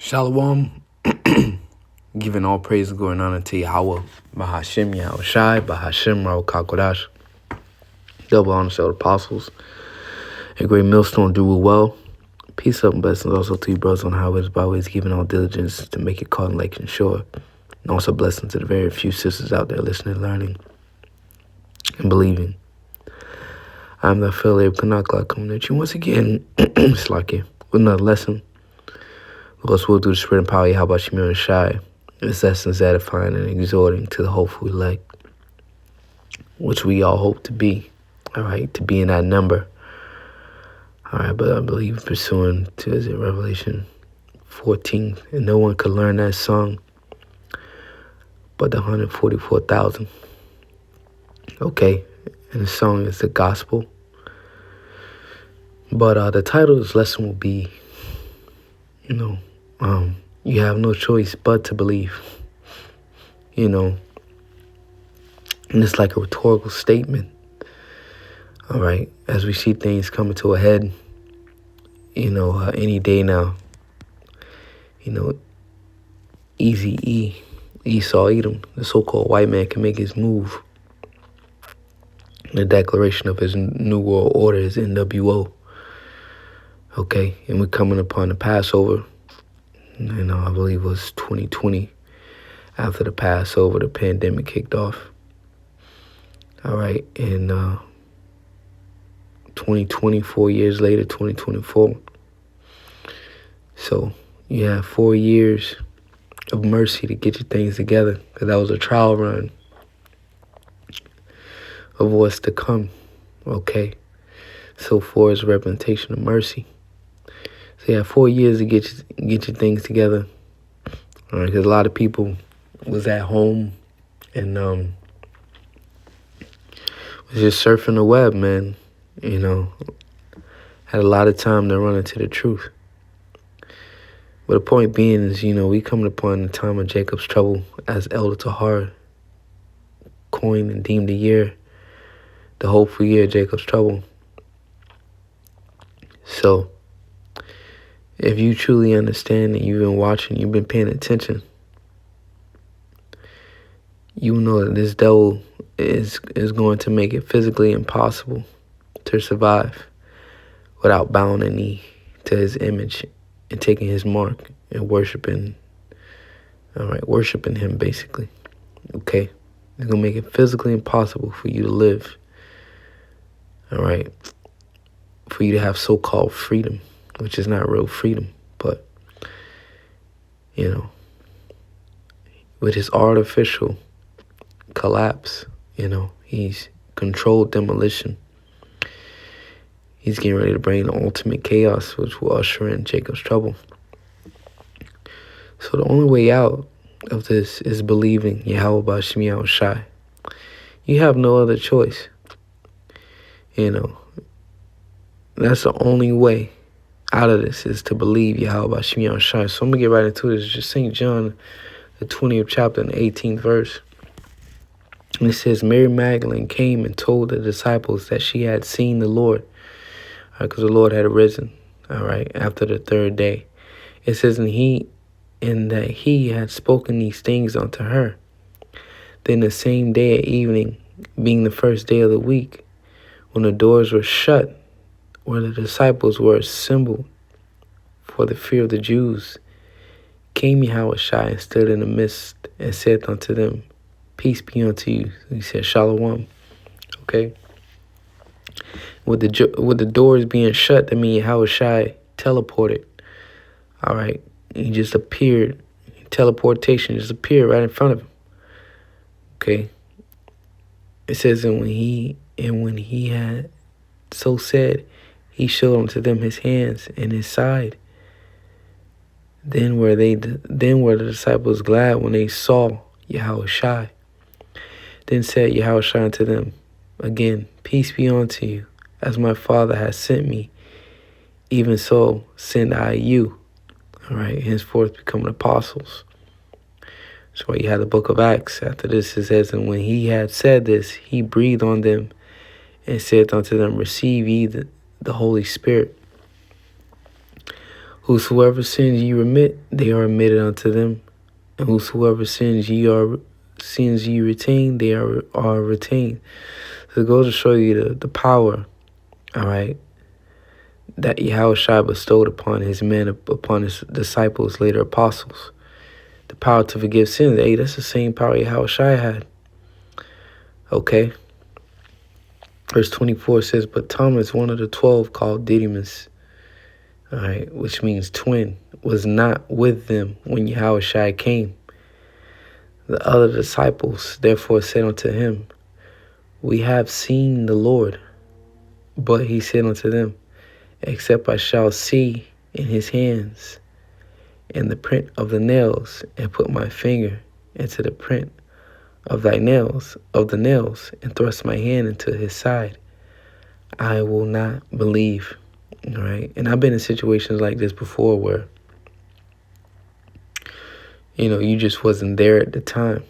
Shalom, giving all praise, glory, and honor to Yahweh, Bahashem Yahushai, Bahashem Raokakodash, double honor to the apostles, a great millstone do well. Peace up and blessings also to you brothers on highways, byways, giving all diligence to make it caught in lake and shore. And also blessings to the very few sisters out there listening, learning, and believing. I'm the affiliate of Kanakla coming at you once again, it's like it, with another lesson. Lord's will through the spirit and power, how about you, Shai? Its essence edifying and exhorting to the hopeful elect, which we all hope to be, all right, to be in that number. All right, but I believe pursuing to, is it Revelation 14, and no one could learn that song but the 144,000. Okay, and the song is the gospel. But the title of this lesson will be, you have no choice but to believe, and it's like a rhetorical statement, all right, as we see things coming to a head, any day now, Easy Esau Edom, the so-called white man, can make his move. The declaration of his New World Order is NWO, okay, and we're coming upon the Passover. I believe it was 2020. After the Passover, the pandemic kicked off. All right, and 2020, 4 years later, 2024. So you have 4 years of mercy to get your things together, because that was a trial run of what's to come, okay? So far as representation of mercy. So you have 4 years to get your things together, all right? Because a lot of people was at home and was just surfing the web, man. Had a lot of time to run into the truth. But the point being is, we coming upon the time of Jacob's trouble, as Elder Tahar coined and deemed the year, the hopeful year of Jacob's trouble. So if you truly understand and you've been watching, you've been paying attention, you know that this devil is going to make it physically impossible to survive without bowing a knee to his image and taking his mark and worshiping him, basically, okay? It's going to make it physically impossible for you to live, all right? For you to have so-called freedom, which is not real freedom, but, with his artificial collapse, he's controlled demolition. He's getting ready to bring the ultimate chaos, which will usher in Jacob's trouble. So the only way out of this is believing Yahweh B'Shem Yahushai. You have no other choice. That's the only way out of this, is to believe Yahweh B'Shem Yahushai. So I'm going to get right into it. It's just St. John, the 20th chapter and the 18th verse. And it says, Mary Magdalene came and told the disciples that she had seen the Lord, because the Lord had arisen, all right, after the third day. It says, and that he had spoken these things unto her. Then the same day at evening, being the first day of the week, when the doors were shut, where the disciples were assembled for the fear of the Jews, came Yahushua and stood in the midst and said unto them, Peace be unto you. He said, Shalom. Okay. With the doors being shut, that means Yahushua teleported. All right. He just appeared. Teleportation just appeared right in front of him. Okay. It says, and when he had so said, he showed unto them his hands and his side. Then were the disciples glad when they saw Yahushua. Then said Yahushua unto them again, Peace be unto you. As my Father has sent me, even so send I you. All right, henceforth becoming apostles. That's why you have the book of Acts. After this, it says, and when he had said this, he breathed on them and said unto them, Receive ye the Holy Spirit. Whosoever sins ye remit, they are remitted unto them. And whosoever sins ye retain, they are retained. So it goes to show you the power, all right, that Yahushua bestowed upon his men, upon his disciples, later apostles. The power to forgive sins. Hey, that's the same power Yahushua had. Okay. Verse 24 says, but Thomas, one of the 12, called Didymus, all right, which means twin, was not with them when Yahushua came. The other disciples therefore said unto him, we have seen the Lord. But he said unto them, except I shall see in his hands and the print of the nails, and put my finger into the print of the nails, and thrust my hand into his side, I will not believe. All right. And I've been in situations like this before where, you just wasn't there at the time,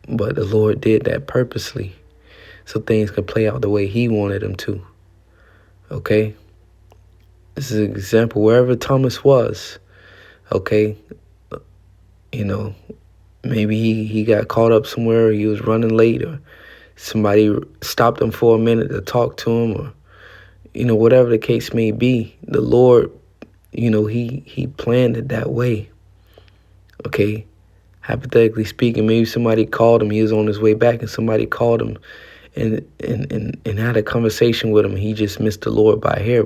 but the Lord did that purposely so things could play out the way he wanted them to. Okay. This is an example. Wherever Thomas was, okay, maybe he got caught up somewhere, or he was running late, or somebody stopped him for a minute to talk to him, or, whatever the case may be, the Lord, he planned it that way. Okay. Hypothetically speaking, maybe somebody called him, he was on his way back, and somebody called him and had a conversation with him. He just missed the Lord by a hair.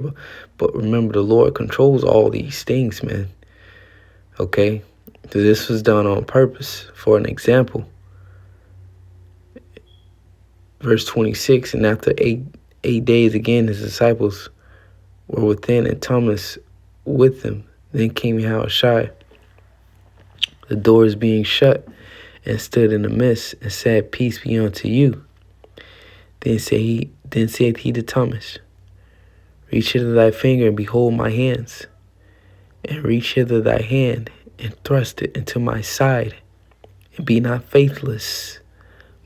But remember, the Lord controls all these things, man. Okay? So this was done on purpose. For an example, verse 26, and after eight days again, his disciples were within, and Thomas with them. Then came Yahushua, the doors being shut, and stood in the midst, and said, peace be unto you. Then said he to Thomas, reach hither thy finger, and behold my hands, and reach hither thy hand, and thrust it into my side, and be not faithless,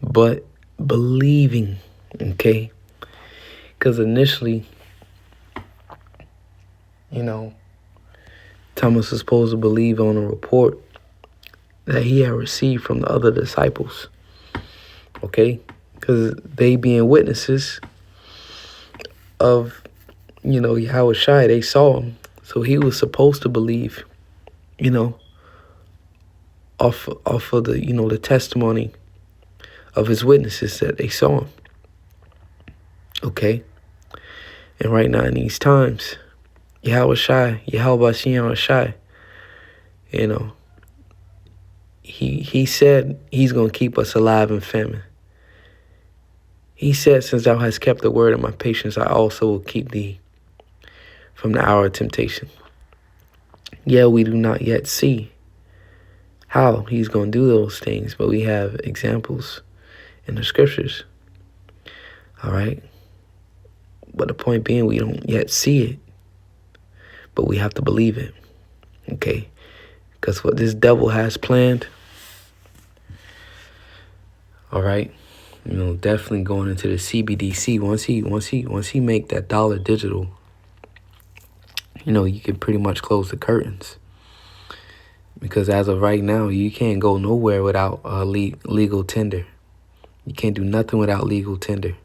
but believing. Okay? Because initially, Thomas was supposed to believe on a report that he had received from the other disciples. Okay? Because they being witnesses of, Yahushua, they saw him. So he was supposed to believe, off of the, the testimony of his witnesses that they saw him. Okay? And right now in these times, Yahushua, he said he's going to keep us alive in famine. He said, since thou hast kept the word of my patience, I also will keep thee from the hour of temptation. Yeah, we do not yet see how he's going to do those things, but we have examples in the scriptures. All right? But the point being, we don't yet see it, but we have to believe it. Okay? Because what this devil has planned, all right, definitely going into the CBDC. Once he make that dollar digital, you can pretty much close the curtains. Because as of right now, you can't go nowhere without legal tender. You can't do nothing without legal tender.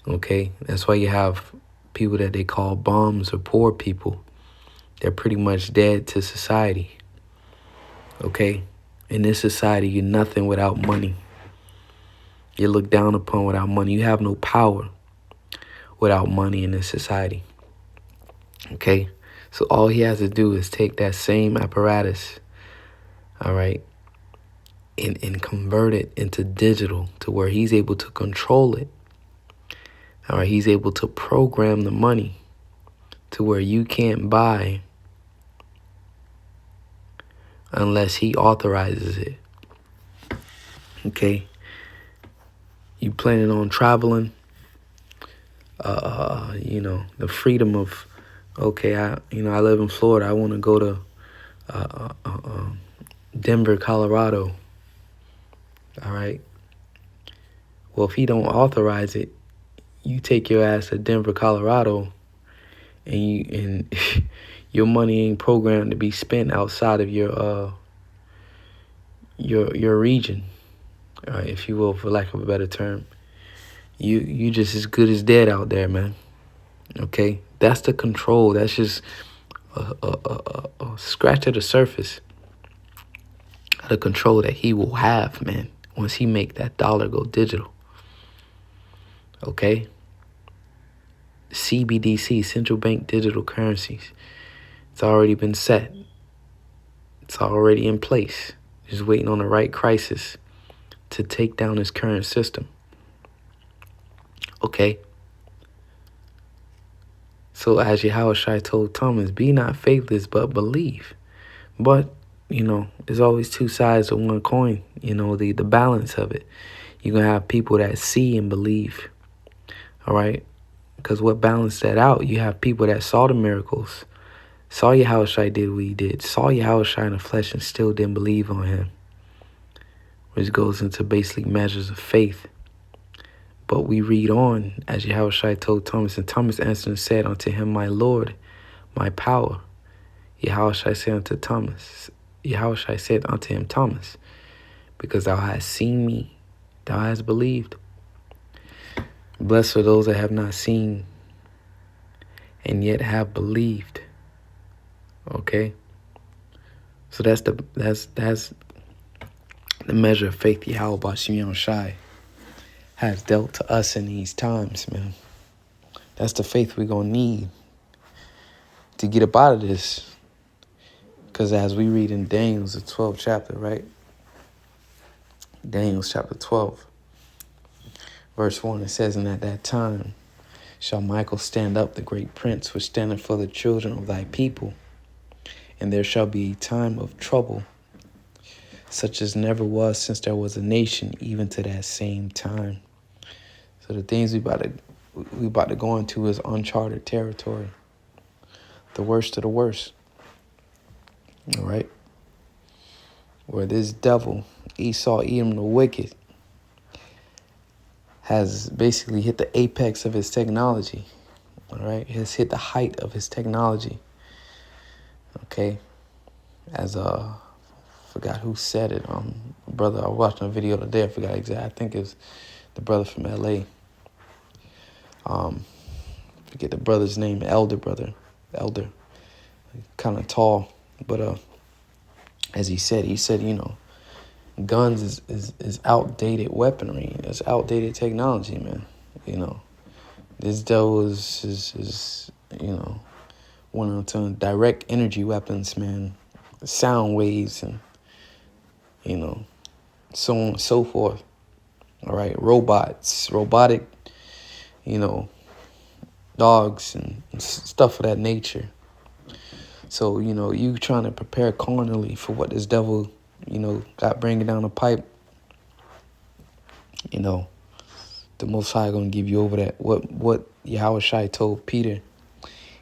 Okay? That's why you have people that they call bums or poor people. They're pretty much dead to society. Okay? In this society, you're nothing without money. You're looked down upon without money. You have no power without money in this society. Okay? So all he has to do is take that same apparatus, all right, and convert it into digital to where he's able to control it. All right, he's able to program the money to where you can't buy unless he authorizes it. Okay? You planning on traveling, the freedom of, okay, I live in Florida. I want to go to Denver, Colorado. All right. Well, if he don't authorize it, you take your ass to Denver, Colorado, and Your money ain't programmed to be spent outside of your region, if you will, for lack of a better term. You just as good as dead out there, man. Okay, that's the control. That's just a scratch of the surface of the control that he will have, man, once he make that dollar go digital. Okay, CBDC, central bank digital currencies. It's already been set. It's already in place. Just waiting on the right crisis to take down this current system. Okay. So as Yahushua told Thomas, be not faithless, but believe. But, there's always two sides of one coin, the balance of it. You're going to have people that see and believe. All right. Because what balanced that out, you have people that saw the miracles, saw Yahushua did what he did, saw Yahushua in the flesh and still didn't believe on him. Which goes into basically measures of faith. But we read on, as Yahushua told Thomas, and Thomas answered and said unto him, my Lord, my power. Yahushua said unto him, Thomas, because thou hast seen me, thou hast believed. Blessed are those that have not seen and yet have believed. Okay? So that's the measure of faith Yahweh Shimon Shai has dealt to us in these times, man. That's the faith we're going to need to get up out of this. Because as we read in Daniel's, the 12th chapter, right? Daniel's chapter 12, verse 1, it says, and at that time shall Michael stand up, the great prince, which standeth for the children of thy people. And there shall be a time of trouble, such as never was since there was a nation, even to that same time. So the things we about to go into is uncharted territory. The worst of the worst. All right? Where this devil, Esau, Edom, the wicked, has basically hit the apex of his technology. All right? Has hit the height of his technology. Okay? As forgot who said it. Brother, I was watching a video today. I forgot exactly. I think it's the brother from LA. Forget the brother's name. Elder. Kind of tall, but as he said, guns is outdated weaponry. It's outdated technology, man. This devil is one of the direct energy weapons, man. Sound waves and so on and so forth. All right, robotic, dogs and stuff of that nature. So, you trying to prepare carnally for what this devil, got bringing down the pipe. The Most High going to give you over that. What Yahushua told Peter,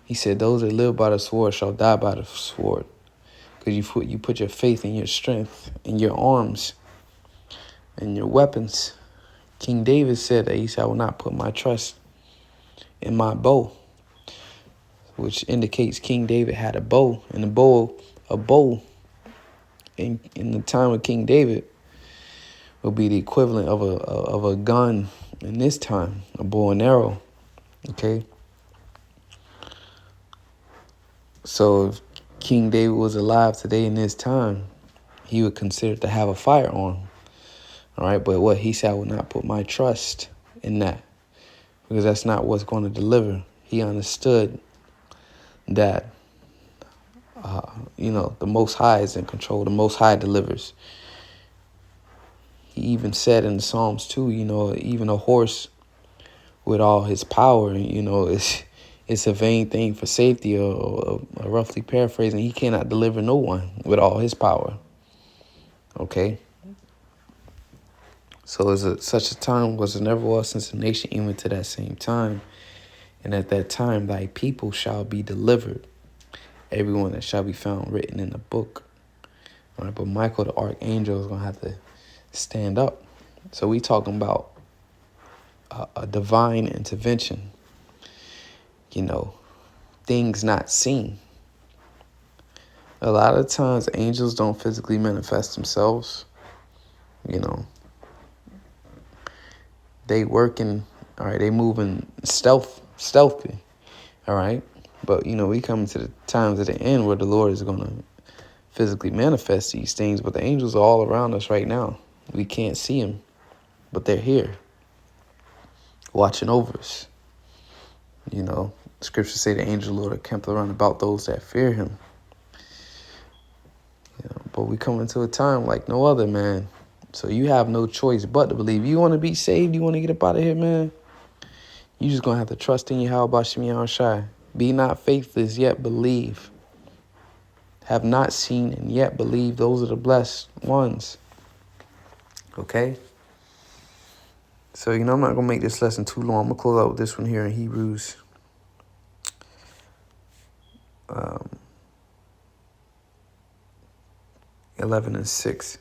he said, those that live by the sword shall die by the sword. Because you put your faith in your strength, in your arms, and your weapons. King David said that he said, I will not put my trust in my bow. Which indicates King David had a bow. And a bow in the time of King David will be the equivalent of a gun in this time, a bow and arrow. Okay? So if King David was alive today in this time, he would consider to have a firearm. All right? But what he said, I will not put my trust in that. Because that's not what's going to deliver. He understood that, the Most High is in control. The Most High delivers. He even said in the Psalms too, even a horse with all his power, it's a vain thing for safety, or roughly paraphrasing, he cannot deliver no one with all his power. Okay? So such a time was there never was since the nation, even to that same time. And at that time, thy people shall be delivered, everyone that shall be found written in the book. All right, but Michael the archangel is going to have to stand up. So we talking about a divine intervention, things not seen. A lot of times angels don't physically manifest themselves. You know, they working, all right, they moving stealthy, all right? But, we come to the times at the end where the Lord is going to physically manifest these things, but the angels are all around us right now. We can't see them, but they're here, watching over us. Scriptures say the angel of the Lord campeth around about those that fear him. But we come into a time like no other, man. So you have no choice but to believe. You want to be saved? You want to get up out of here, man? You just going to have to trust in Yahweh Shemi Shai. Be not faithless, yet believe. Have not seen and yet believe. Those are the blessed ones. Okay? So, I'm not going to make this lesson too long. I'm going to close out with this one here in Hebrews 11:6.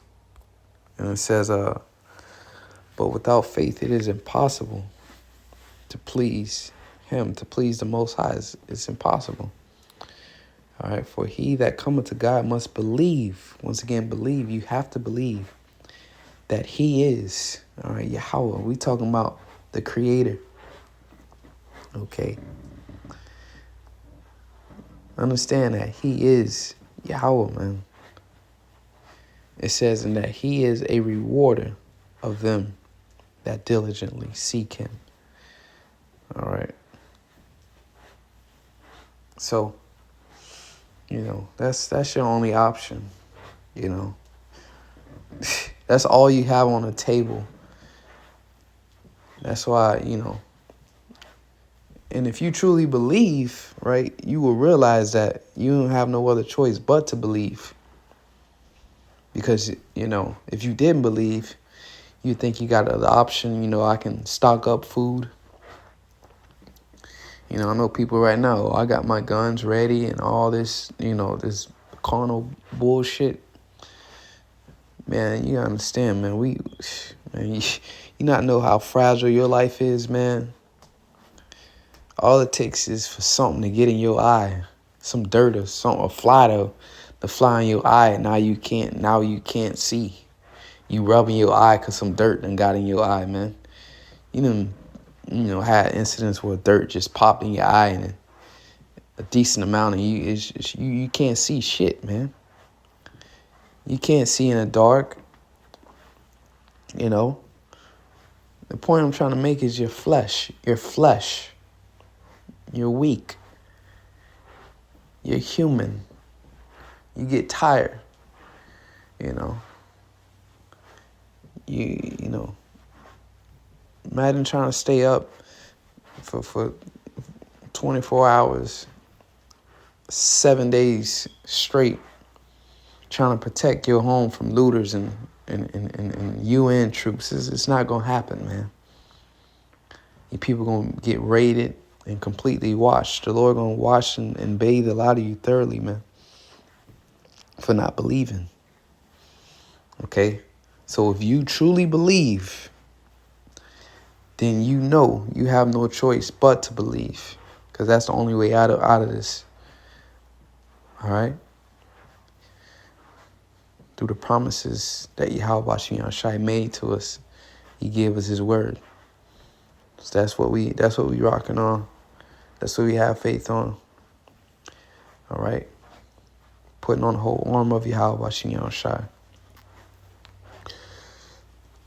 And it says, but without faith it is impossible to please him, to please the Most High. It's impossible. All right, for he that cometh to God must believe. Once again, believe. You have to believe that he is, all right, Yahweh. We talking about the Creator. Okay. Understand that he is Yahweh, man. It says, and that he is a rewarder of them that diligently seek him. All right. So, that's your only option. That's all you have on the table. That's why, and if you truly believe, right, you will realize that you don't have no other choice but to believe. Because, if you didn't believe, you think you got the option, I can stock up food. I know people right now, I got my guns ready and all this, this carnal bullshit. Man, you gotta understand, man, you not know how fragile your life is, man. All it takes is for something to get in your eye, some dirt or something, a fly to fly in your eye, and now you can't see. You rubbing your eye because some dirt done got in your eye, man. You done, had incidents where dirt just popped in your eye and a decent amount of you can't see shit, man. You can't see in the dark, The point I'm trying to make is your flesh. You're weak. You're human. You get tired. Imagine trying to stay up for 24 hours, 7 days straight, trying to protect your home from looters and UN troops. It's not going to happen, man. You people going to get raided and completely washed. The Lord going to wash and bathe a lot of you thoroughly, man, for not believing. Okay? So if you truly believe, then you have no choice but to believe, because that's the only way out of this. All right? Through the promises that Yahweh Shai made to us, he gave us his word. So that's what we rocking on. That's what we have faith on. All right? Putting on the whole arm of Yahweh Shai.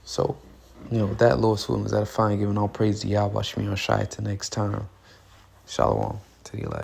So, with that, Lord's willing, is that a fine, giving all praise to Yahweh Shai till next time. Shalom to the elect.